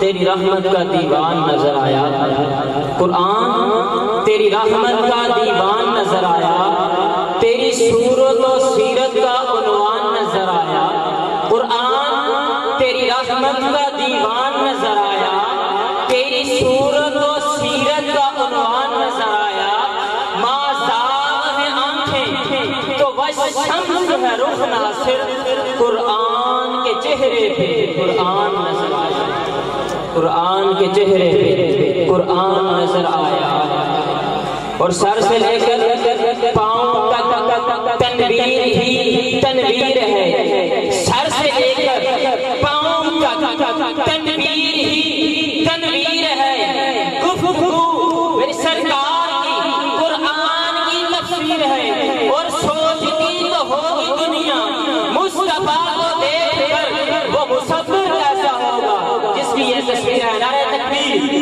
تیری رحمت کا دیوان نظر آیا، قرآن تیری رحمت کا دیوان نظر آیا، تیری صورت و سیرت کا عنوان نظر آیا، قرآن تیری رحمت کا دیوان نظر آیا، تیری صورت و سیرت کا عنوان نظر آیا، مازاغ ہے آنکھیں تو والشمس ہے رخ ناصر، قرآن کے چہرے پہ قرآن نظر آیا، قرآن کے چہرے پہ قرآن نظر آیا، اور سر سے لے کر پاؤں تک تنویر ہی تنویر ہے، سر سے لے کر پاؤں تک تنویر ہی تنویر ہے، گفتگو میری سرکار کی قرآن کی تفسیر ہے، اور سوچتی تو ہوگی دنیا مصطفیٰ کو دیکھ کر وہ مصور کیسا ہوگا، جس کی یہ تصویر ہے، نعرہ تکبیر